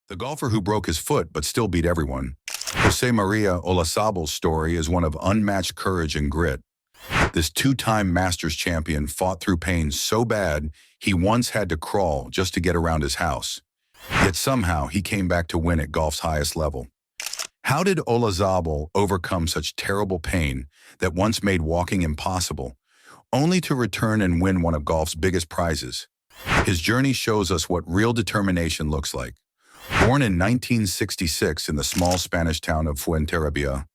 The golfer who broke his foot but still beat everyone. José María Olazábal's story is one of unmatched courage and grit. This two-time Masters champion fought through pain so bad he once had to crawl just to get around his house. Yet somehow he came back to win at golf's highest level. How did Olazábal overcome such terrible pain that once made walking impossible, only to return and win one of golf's biggest prizes? His journey shows us what real determination looks like. Born in 1966 in the small Spanish town of Fuenterrabía,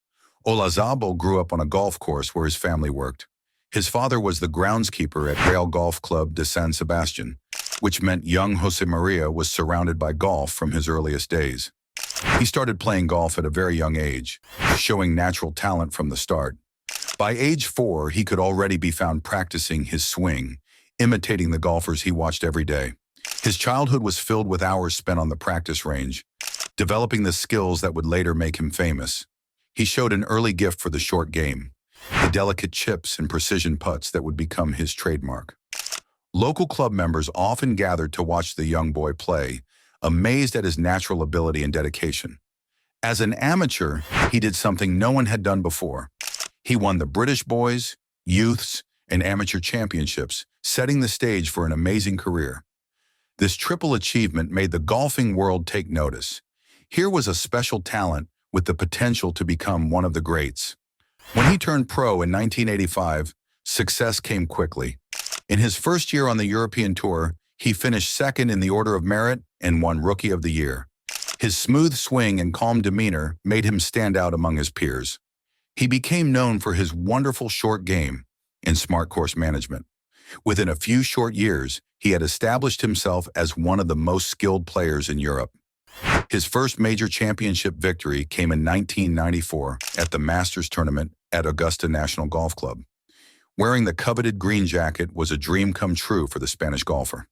Olazábal grew up on a golf course where his family worked. His father was the groundskeeper at Real Golf Club de San Sebastián, which meant young José María was surrounded by golf from his earliest days. He started playing golf at a very young age, showing natural talent from the start. By age 4, he could already be found practicing his swing, imitating the golfers he watched every day. His childhood was filled with hours spent on the practice range, developing the skills that would later make him famous. He showed an early gift for the short game, the delicate chips and precision putts that would become his trademark. Local club members often gathered to watch the young boy play, amazed at his natural ability and dedication. As an amateur, he did something no one had done before. He won the British Boys, Youths, and Amateur Championships, setting the stage for an amazing career. This triple achievement made the golfing world take notice. Here was a special talent with the potential to become one of the greats. When he turned pro in 1985, success came quickly. In his first year on the European Tour, he finished second in the order of merit and won Rookie of the Year. His smooth swing and calm demeanor made him stand out among his peers. He became known for his wonderful short game and smart course management. Within a few short years, he had established himself as one of the most skilled players in Europe. His first major championship victory came in 1994 at the Masters tournament at Augusta National Golf Club. Wearing the coveted green jacket was a dream come true for the Spanish golfer.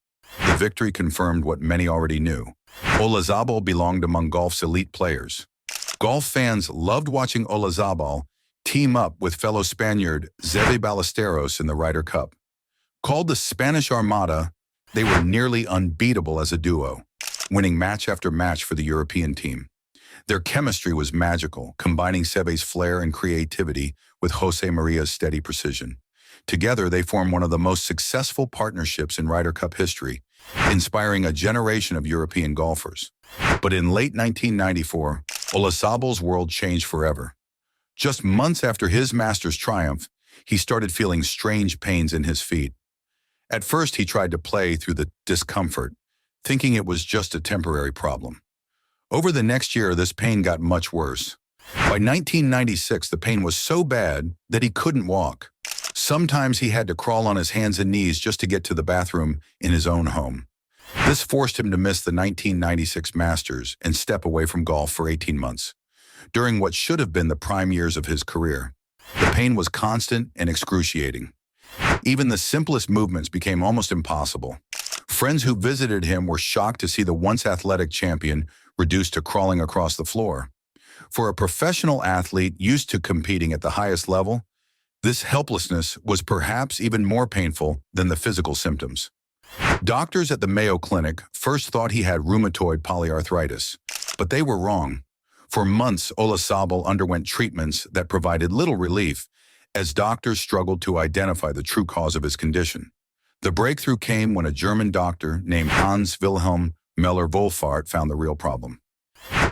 The victory confirmed what many already knew. Olazábal belonged among golf's elite players. Golf fans loved watching Olazábal team up with fellow Spaniard Seve Ballesteros in the Ryder Cup. Called the Spanish Armada, they were nearly unbeatable as a duo, winning match after match for the European team. Their chemistry was magical, combining Seve's flair and creativity with José María's steady precision. Together, they formed one of the most successful partnerships in Ryder Cup history, inspiring a generation of European golfers. But in late 1994, Olazábal's world changed forever. Just months after his Masters triumph, he started feeling strange pains in his feet. At first, he tried to play through the discomfort, thinking it was just a temporary problem. Over the next year, this pain got much worse. By 1996, the pain was so bad that he couldn't walk. Sometimes he had to crawl on his hands and knees just to get to the bathroom in his own home. This forced him to miss the 1996 Masters and step away from golf for 18 months. During what should have been the prime years of his career, the pain was constant and excruciating. Even the simplest movements became almost impossible. Friends who visited him were shocked to see the once athletic champion reduced to crawling across the floor. For a professional athlete used to competing at the highest level, this helplessness was perhaps even more painful than the physical symptoms. Doctors at the Mayo Clinic first thought he had rheumatoid polyarthritis, but they were wrong. For months, Olazábal underwent treatments that provided little relief, as doctors struggled to identify the true cause of his condition. The breakthrough came when a German doctor named Hans Wilhelm Müller-Wohlfahrt found the real problem.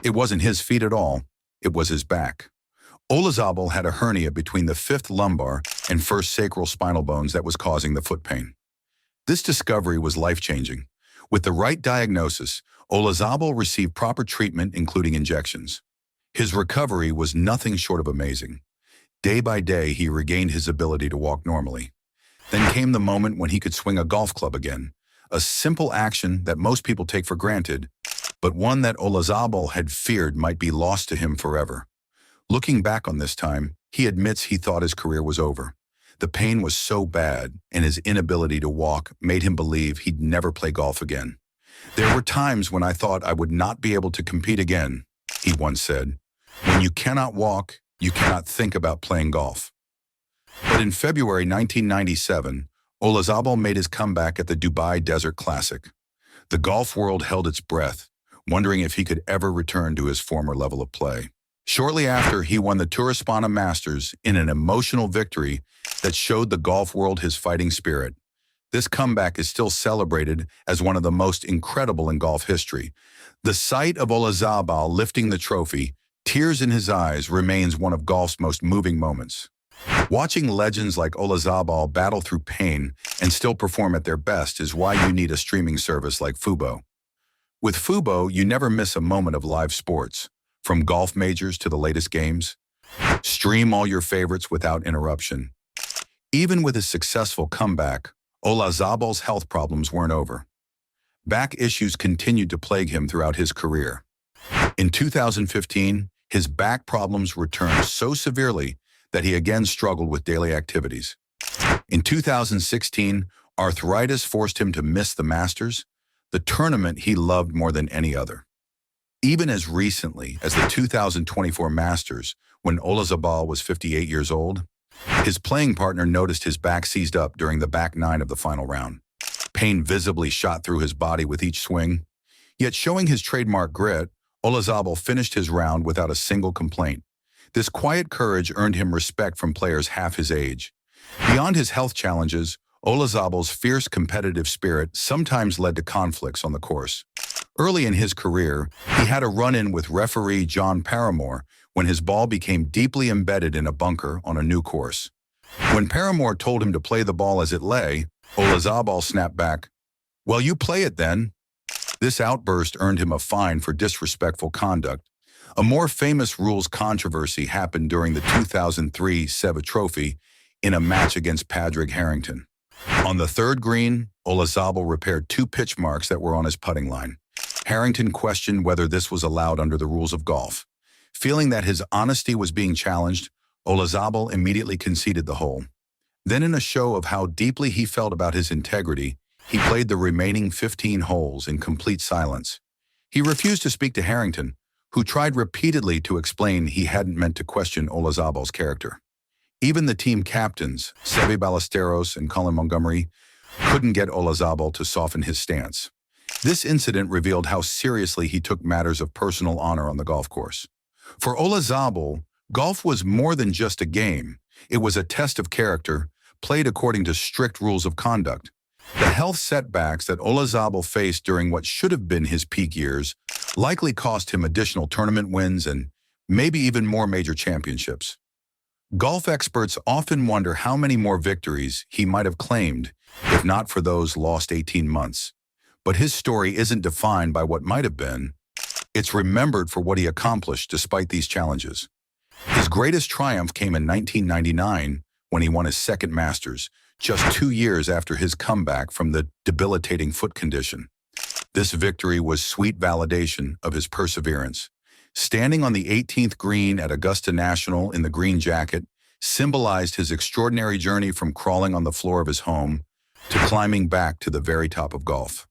It wasn't his feet at all, it was his back. Olazábal had a hernia between the 5th lumbar and 1st sacral spinal bones that was causing the foot pain. This discovery was life-changing. With the right diagnosis, Olazábal received proper treatment, including injections. His recovery was nothing short of amazing. Day by day, he regained his ability to walk normally. Then came the moment when he could swing a golf club again, a simple action that most people take for granted, but one that Olazábal had feared might be lost to him forever. Looking back on this time, he admits he thought his career was over. The pain was so bad, and his inability to walk made him believe he'd never play golf again. "There were times when I thought I would not be able to compete again," he once said. "When you cannot walk, you cannot think about playing golf." But in February 1997, Olazábal made his comeback at the Dubai Desert Classic. The golf world held its breath, wondering if he could ever return to his former level of play. Shortly after, he won the Tour Masters in an emotional victory that showed the golf world his fighting spirit. This comeback is still celebrated as one of the most incredible in golf history. The sight of Olazábal lifting the trophy, tears in his eyes, remains one of golf's most moving moments. Watching legends like Olazábal battle through pain and still perform at their best is why you need a streaming service like Fubo. With Fubo, you never miss a moment of live sports, from golf majors to the latest games. Stream all your favorites without interruption. Even with his successful comeback, Olazábal's health problems weren't over. Back issues continued to plague him throughout his career. In 2015, his back problems returned so severely that he again struggled with daily activities. In 2016, arthritis forced him to miss the Masters, the tournament he loved more than any other. Even as recently as the 2024 Masters, when Olazábal was 58 years old, his playing partner noticed his back seized up during the back nine of the final round. Pain visibly shot through his body with each swing. Yet showing his trademark grit, Olazábal finished his round without a single complaint. This quiet courage earned him respect from players half his age. Beyond his health challenges, Olazábal's fierce competitive spirit sometimes led to conflicts on the course. Early in his career, he had a run-in with referee John Paramore when his ball became deeply embedded in a bunker on a new course. When Paramore told him to play the ball as it lay, Olazábal snapped back, "Well, you play it then." This outburst earned him a fine for disrespectful conduct. A more famous rules controversy happened during the 2003 Seva Trophy in a match against Padraig Harrington. On the third green, Olazábal repaired two pitch marks that were on his putting line. Harrington questioned whether this was allowed under the rules of golf. Feeling that his honesty was being challenged, Olazábal immediately conceded the hole. Then, in a show of how deeply he felt about his integrity, he played the remaining 15 holes in complete silence. He refused to speak to Harrington, who tried repeatedly to explain he hadn't meant to question Olazábal's character. Even the team captains, Seve Ballesteros and Colin Montgomery, couldn't get Olazábal to soften his stance. This incident revealed how seriously he took matters of personal honor on the golf course. For Olazábal, golf was more than just a game. It was a test of character, played according to strict rules of conduct. The health setbacks that Olazábal faced during what should have been his peak years likely cost him additional tournament wins and maybe even more major championships. Golf experts often wonder how many more victories he might have claimed if not for those lost 18 months. But his story isn't defined by what might have been. It's remembered for what he accomplished despite these challenges. His greatest triumph came in 1999 when he won his second Masters, just 2 years after his comeback from the debilitating foot condition. This victory was sweet validation of his perseverance. Standing on the 18th green at Augusta National in the green jacket symbolized his extraordinary journey from crawling on the floor of his home to climbing back to the very top of golf.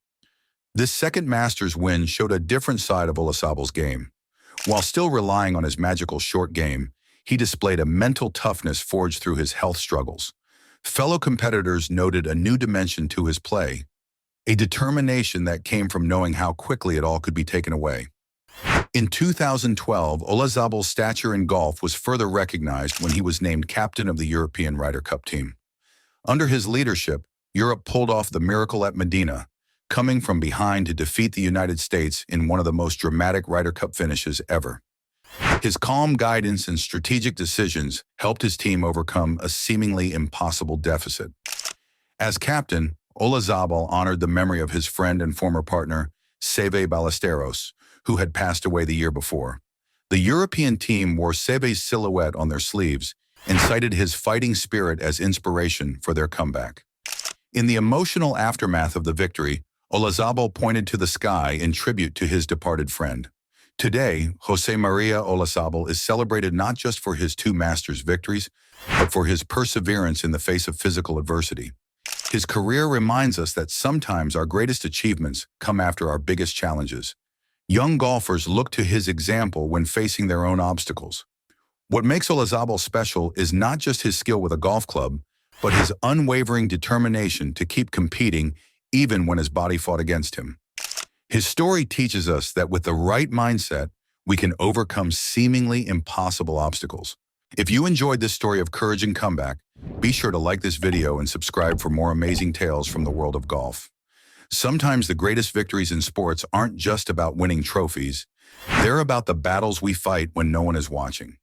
This second Masters win showed a different side of Olazábal's game. While still relying on his magical short game, he displayed a mental toughness forged through his health struggles. Fellow competitors noted a new dimension to his play, a determination that came from knowing how quickly it all could be taken away. In 2012, Olazábal's stature in golf was further recognized when he was named captain of the European Ryder Cup team. Under his leadership, Europe pulled off the miracle at Medina, coming from behind to defeat the United States in one of the most dramatic Ryder Cup finishes ever. His calm guidance and strategic decisions helped his team overcome a seemingly impossible deficit. As captain, Olazábal honored the memory of his friend and former partner, Seve Ballesteros, who had passed away the year before. The European team wore Seve's silhouette on their sleeves and cited his fighting spirit as inspiration for their comeback. In the emotional aftermath of the victory, Olazábal pointed to the sky in tribute to his departed friend. Today, José María Olazábal is celebrated not just for his 2 Masters victories, but for his perseverance in the face of physical adversity. His career reminds us that sometimes our greatest achievements come after our biggest challenges. Young golfers look to his example when facing their own obstacles. What makes Olazábal special is not just his skill with a golf club, but his unwavering determination to keep competing even when his body fought against him. His story teaches us that with the right mindset, we can overcome seemingly impossible obstacles. If you enjoyed this story of courage and comeback, be sure to like this video and subscribe for more amazing tales from the world of golf. Sometimes the greatest victories in sports aren't just about winning trophies. They're about the battles we fight when no one is watching.